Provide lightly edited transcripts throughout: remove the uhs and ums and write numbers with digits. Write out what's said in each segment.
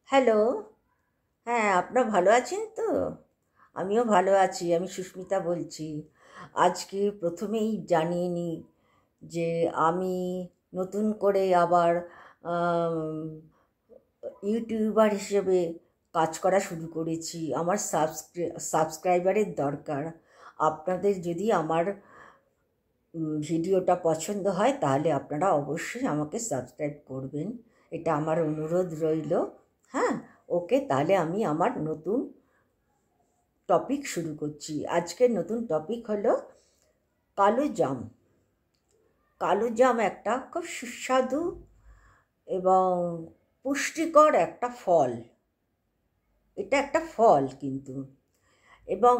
Hello. হ্যাঁ, আপনারা ভালো আছেন তো? আমিও ভালো আছি। আমি সুস্মিতা বলছি। আজকে প্রথমেই জানিয়ে নিই যে আমি নতুন করে আবার আম ইউটিউবার হিসেবে কাজ করা শুরু করেছি। আমার সাবস্ক্রাইবারের দরকার। আপনাদের যদি আমার ভিডিওটা পছন্দ হয় তাহলে আপনারা অবশ্যই আমাকে সাবস্ক্রাইব করবেন। এটা আমার অনুরোধ রইল। হ্যাঁ, ওকে, তাহলে আমি আমার নতুন টপিক শুরু করছি। আজকের নতুন টপিক হলো কালো জাম। কালো জাম একটা খুব সুস্বাদু এবং পুষ্টিকর একটা ফল। এটা একটা ফল কিন্তু, এবং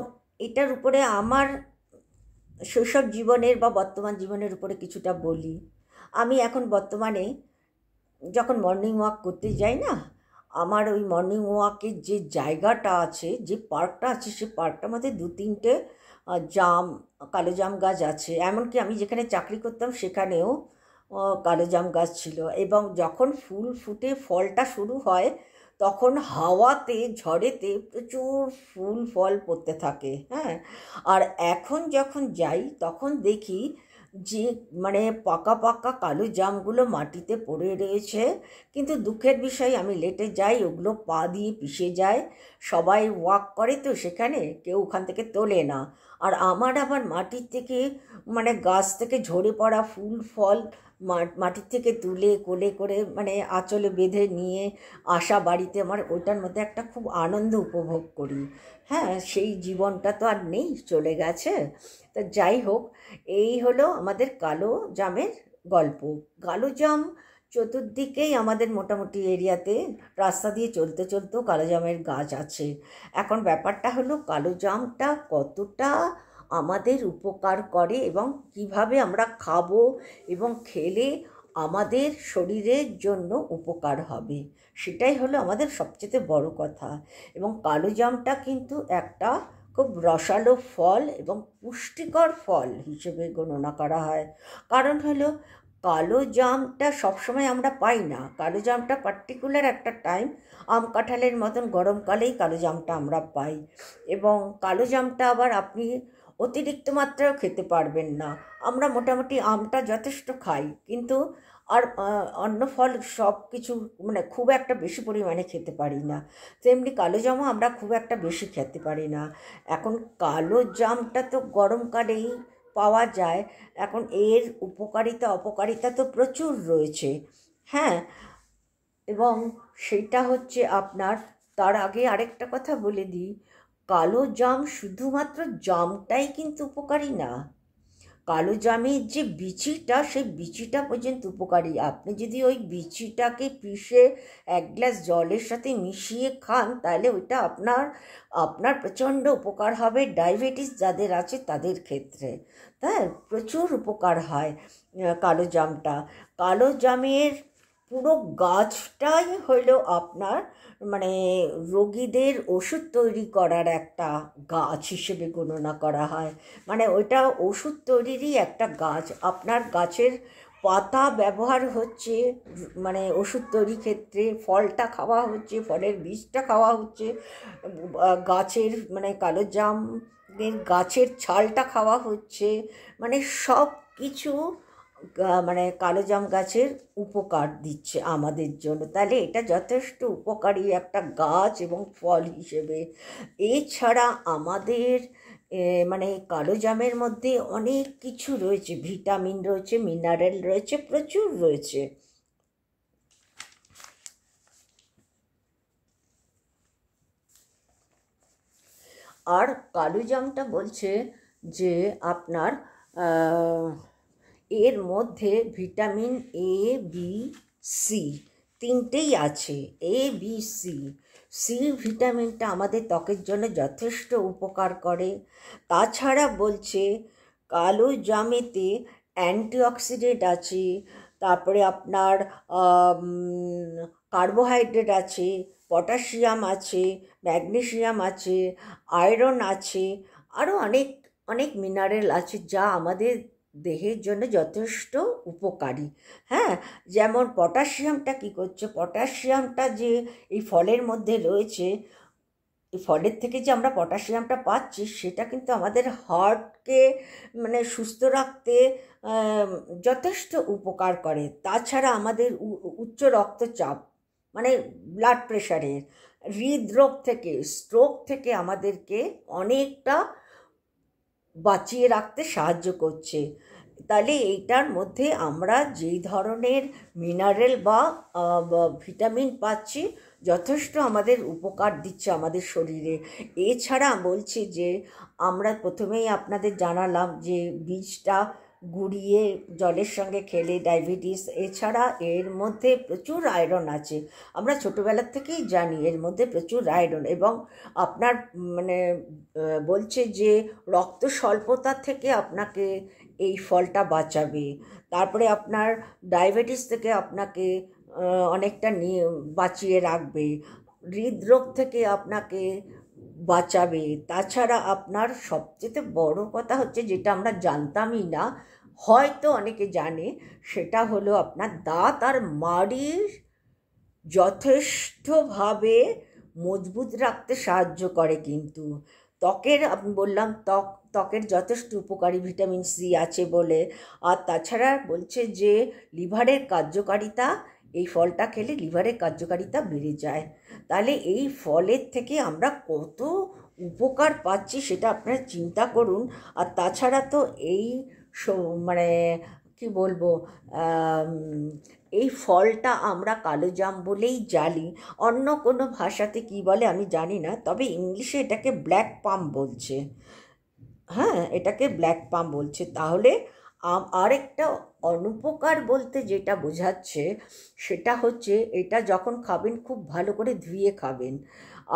এটার উপরে আমার শৈশব জীবনের বা বর্তমান জীবনের উপরে কিছুটা বলি। আমি এখন বর্তমানে যখন মর্নিং ওয়াক করতে যাই না, আমার ওই মর্নিং ওয়াকের যে জায়গাটা আছে, যে পার্কটা আছে, সে পার্কটার মধ্যে দু তিনটে জাম কালো জাম গাছ আছে। এমনকি আমি যেখানে চাকরি করতাম সেখানেও কালো জাম গাছ ছিল, এবং যখন ফুল ফুটে ফলটা শুরু হয় তখন হাওয়াতে ঝড়েতে প্রচুর ফুল ফল পড়তে থাকে। হ্যাঁ, আর এখন যখন যাই তখন দেখি যে মানে পাকা পাকা কালো জামগুলো মাটিতে পড়ে রয়েছে। কিন্তু দুঃখের বিষয়, আমি লেটে যাই, ওগুলো পা দিয়ে পিষে যায়। সবাই ওয়াক করে তো সেখানে, কেউ ওখান থেকে তোলে না। আর আমার আবার মাটির থেকে মানে গাছ থেকে ঝরে পড়া ফুল ফল মাটির থেকে তুলে কোলে করে মানে আঁচলে বেঁধে নিয়ে আসা বাড়িতে, আমার ওইটার মধ্যে একটা খুব আনন্দ উপভোগ করি। হ্যাঁ, সেই জীবনটা তো আর নেই, চলে গেছে। তা যাই হোক, এই হলো আমাদের কালো জামের গল্প। কালো জাম চতুর্দিকেই আমাদের মোটামুটি এরিয়াতে রাস্তা দিয়ে চলতে চলতেও কালো জামের গাছ আছে। এখন ব্যাপারটা হলো কালো জামটা কতটা আমাদের উপকার করে এবং কিভাবে আমরা খাবো এবং খেলে আমাদের শরীরের জন্য উপকার হবে, সেটাই হলো আমাদের সবচেয়ে বড় কথা। এবং কালো জামটা কিন্তু একটা খুব রসালো ফল এবং পুষ্টিকর ফল হিসেবে গণনা করা হয়। কারণ হলো কালো জামটা সবসময় আমরা পাই না। কালো জামটা পার্টিকুলার একটা টাইম, আম কাঁঠালের মতন গরমকালেই কালো জামটা আমরা পাই। এবং কালো জামটা আবার আপনি অতিরিক্ত মাত্রায়ও খেতে পারবেন না। আমরা মোটামুটি আমটা যথেষ্ট খাই, কিন্তু আর অন্য ফল সব কিছু মানে খুব একটা বেশি পরিমাণে খেতে পারি না। তেমনি কালো জামও আমরা খুব একটা বেশি খেতে পারি না। এখন কালো জামটা তো গরমকালেই পাওয়া যায়। এখন এর উপকারিতা অপকারিতা তো প্রচুর রয়েছে। হ্যাঁ, এবং সেটা হচ্ছে আপনার, তার আগে আরেকটা কথা বলে দিই, কালো জাম শুধুমাত্র জামটাই কিন্তু উপকারী না। কালো জামের যে বিচিটা, সেই বিচিটা পর্যন্ত উপকারী। আপনি যদি ওই বিচিটাকে পিষে এক গ্লাস জলের সাথে মিশিয়ে খান তাহলে ওইটা আপনার আপনার প্রচণ্ড উপকার হবে। ডায়াবেটিস যাদের আছে তাদের ক্ষেত্রে হ্যাঁ, প্রচুর উপকার হয় কালো জামটা। কালো জামের পুরো গাছটাই হলো আপনার মানে রোগীদের ওষুধ তৈরি করার একটা গাছ হিসেবে গণনা করা হয়। মানে ওইটা ওষুধ তৈরিরই একটা গাছ। আপনার গাছের পাতা ব্যবহার হচ্ছে মানে ওষুধ তৈরির ক্ষেত্রে, ফলটা খাওয়া হচ্ছে, ফলের বীজটা খাওয়া হচ্ছে, গাছের মানে কালো জামের গাছের ছালটা খাওয়া হচ্ছে। মানে সব কিছু মানে কালো জাম গাছের উপকার দিচ্ছে আমাদের জন্য। তাহলে এটা যথেষ্ট উপকারী একটা গাছ এবং ফল হিসেবে। এছাড়া আমাদের মানে কালো জামের মধ্যে অনেক কিছু রয়েছে, ভিটামিন রয়েছে, মিনারেল রয়েছে, প্রচুর রয়েছে। আর কালো জামটা বলছে যে আপনার এর মধ্যে ভিটামিন এ, বি, সি তিনটেই আছে। এ, বি, সি। সি ভিটামিনটা আমাদের ত্বকের জন্য যথেষ্ট উপকার করে। তাছাড়া বলছে কালো জামেতে অ্যান্টিঅক্সিডেন্ট আছে, তারপরে আপনার কার্বোহাইড্রেট আছে, পটাশিয়াম আছে, ম্যাগনেসিয়াম আছে, আয়রন আছে, আরও অনেক অনেক মিনারেল আছে, যা আমাদের দেহের জন্য যথেষ্ট উপকারী। হ্যাঁ, যেমন পটাশিয়ামটা কী করছে, পটাশিয়ামটা যে এই ফলের মধ্যে রয়েছে, এই ফলের থেকে যে আমরা পটাশিয়ামটা পাচ্ছি সেটা কিন্তু আমাদের হার্টকে মানে সুস্থ রাখতে যথেষ্ট উপকার করে। তাছাড়া আমাদের উচ্চ রক্তচাপ মানে ব্লাড প্রেশারের, হৃদরোগ থেকে, স্ট্রোক থেকে আমাদেরকে অনেকটা বাঁচিয়ে রাখতে সাহায্য করছে। তাহলে এইটার মধ্যে আমরা যেই ধরনের মিনারেল বা ভিটামিন পাচ্ছি যথেষ্ট আমাদের উপকার দিচ্ছে আমাদের শরীরে। এছাড়া বলছি যে আমরা প্রথমেই আপনাদের জানালাম যে বীজটা গুঁড়িয়ে জলের সঙ্গে খেলে ডায়াবেটিস, এছাড়া এর মধ্যে প্রচুর আয়রন আছে। আমরা ছোটোবেলার থেকেই জানি এর মধ্যে প্রচুর আয়রন, এবং আপনার মানে বলছে যে রক্ত স্বল্পতা থেকে আপনাকে এই ফলটা বাঁচাবে। তারপরে আপনার ডায়াবেটিস থেকে আপনাকে অনেকটা বাঁচিয়ে রাখবে, হৃদরোগ থেকে আপনাকে বাঁচাবে। তাছাড়া আপনার সবচেয়ে বড় কথা হচ্ছে, যেটা আমরা জানতামই না, হয়তো অনেকে জানে, সেটা হলো আপনার দাঁত আর মাড়ির যথেষ্টভাবে মজবুত রাখতে সাহায্য করে। কিন্তু ত্বকের, আমি বললাম ত্বকের যথেষ্ট উপকারী ভিটামিন সি আছে বলে। আর তাছাড়া বলছে যে লিভারের কার্যকারিতা, এই ফলটা খেলে লিভারের কার্যকারিতা বেড়ে যায়। তাহলে এই ফলের থেকে আমরা কত উপকার পাচ্ছি সেটা আপনারা চিন্তা করুন। আর তাছাড়া তো এই মানে কি বলবো, এই ফলটা আমরা কালোজাম বলেই জানি, অন্য কোনো ভাষাতে কি বলে আমি জানি না, তবে ইংলিশে এটাকে ব্ল্যাক পাম বলছে। হ্যাঁ, এটাকে ব্ল্যাক পাম বলছে। তাহলে আরেকটা অনুপকার বলতে যেটা বোঝাচ্ছে সেটা হচ্ছে, এটা যখন খাবেন খুব ভালো করে ধুয়ে খাবেন।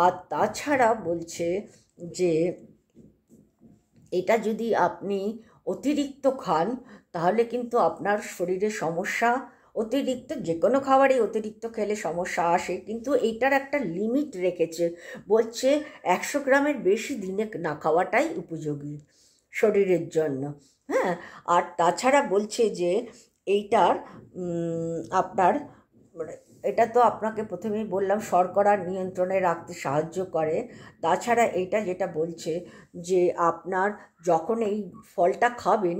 আর তাছাড়া বলছে যে এটা যদি আপনি অতিরিক্ত খান তাহলে কিন্তু আপনার শরীরে সমস্যা, অতিরিক্ত যে কোনো খাবারই অতিরিক্ত খেলে সমস্যা আসে, কিন্তু এইটার একটা লিমিট রেখেছে। বলছে 100 গ্রামের বেশি দিনে না খাওয়াটাই উপযোগী শরীরের জন্য। হ্যাঁ, আর তাছাড়া বলছে যে এইটার আপনার এটা তো আপনাকে প্রথমেই বললাম শর্করা নিয়ন্ত্রণে রাখতে সাহায্য করে। তাছাড়া এইটা যেটা বলছে যে আপনার যখন এই ফলটা খাবেন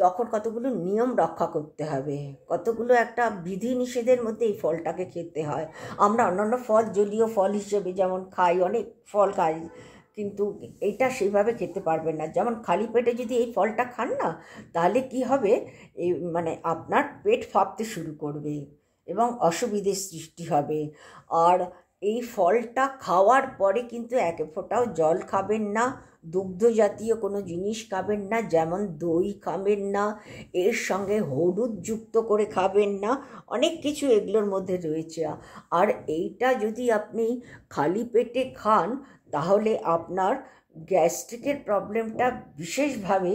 তখন কতগুলো নিয়ম রক্ষা করতে হবে, কতগুলো একটা বিধি নিষেধের মধ্যে এই ফলটাকে খেতে হয়। আমরা অন্যান্য ফল জলীয় ফল হিসেবে যেমন খাই, অনেক ফল খাই, কিন্তু এইটা সেইভাবে খেতে পারবেন না। যেমন খালি পেটে যদি এই ফলটা খান না, তাহলে কি হবে, এই মানে আপনার পেট ফাঁপতে শুরু করবে এবং অসুবিধের সৃষ্টি হবে। আর এই ফলটা খাওয়ার পরে কিন্তু এক ফোঁটাও জল খাবেন না, দুগ্ধ জাতীয় কোনো জিনিস খাবেন না, যেমন দই খাবেন না, এর সঙ্গে হলুদ যুক্ত করে খাবেন না, অনেক কিছু এগুলোর মধ্যে রয়েছে। আর এইটা যদি আপনি খালি পেটে খান তাহলে আপনার গ্যাস্ট্রিকের প্রবলেমটা বিশেষভাবে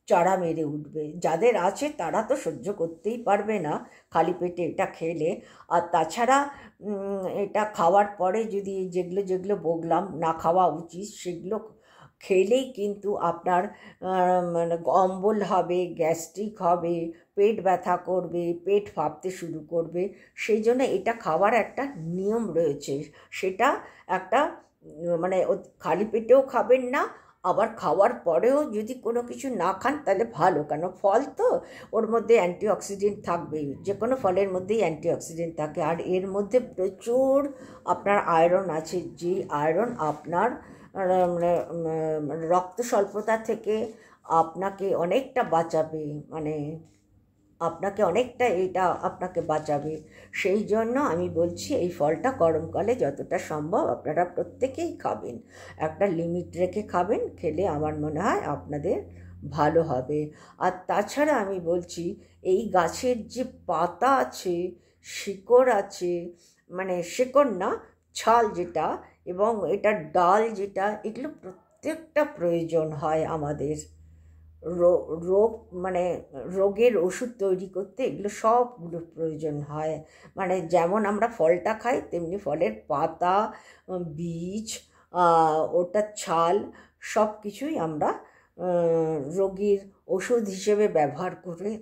চড়া মেরে উঠবে। যাদের আছে তারা তো সহ্য করতেই পারবে না খালি পেটে এটা খেলে। আর তাছাড়া এটা খাওয়ার পরে যদি যেগুলো বললাম না খাওয়া উচিত, সেগুলো খেলেই কিন্তু আপনার মানে অম্বল হবে, গ্যাস্ট্রিক হবে, পেট ব্যথা করবে, পেট ফাঁপতে শুরু করবে। সেই জন্য এটা খাওয়ার একটা নিয়ম রয়েছে, সেটা একটা মানে খালি পেটেও খাবেন না, আবার খাওয়ার পরেও যদি কোনো কিছু না খান তাহলে ভালো, কেন ফল তো ওর মধ্যে অ্যান্টিঅক্সিডেন্ট থাকবেই, যে কোনো ফলের মধ্যেই অ্যান্টিঅক্সিডেন্ট থাকে। আর এর মধ্যে প্রচুর আপনার আয়রন আছে, যে আয়রন আপনার রক্ত স্বল্পতা থেকে আপনাকে অনেকটা বাঁচাবে, মানে আপনাকে অনেকটা এটা আপনাকে বাঁচাবে। সেই জন্য আমি বলছি এই ফলটা গরমকালে যতটা সম্ভব আপনারা প্রত্যেকেই খাবেন, একটা লিমিট রেখে খাবেন, খেলে আমার মনে হয় আপনাদের ভালো হবে। আর তাছাড়া আমি বলছি এই গাছের যে পাতা আছে, শিকড় আছে, মানে শিকড় না, ছাল যেটা, এবং এটার ডাল যেটা, এগুলো প্রত্যেকটা প্রয়োজন হয় আমাদের রোগ মানে রোগের ওষুধ তৈরি করতে, এগুলো সবগুলো প্রয়োজন হয়। মানে যেমন আমরা ফলটা খাই তেমনি ফলের পাতা, বীজ, ওটার ছাল, সব কিছুই আমরা রোগীর ওষুধ হিসেবে ব্যবহার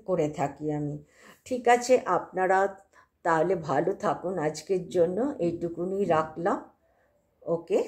করে থাকি আমি। ঠিক আছে, আপনারা তাহলে ভালো থাকুন। আজকের জন্য এইটুকুনি রাখলাম। ওকে।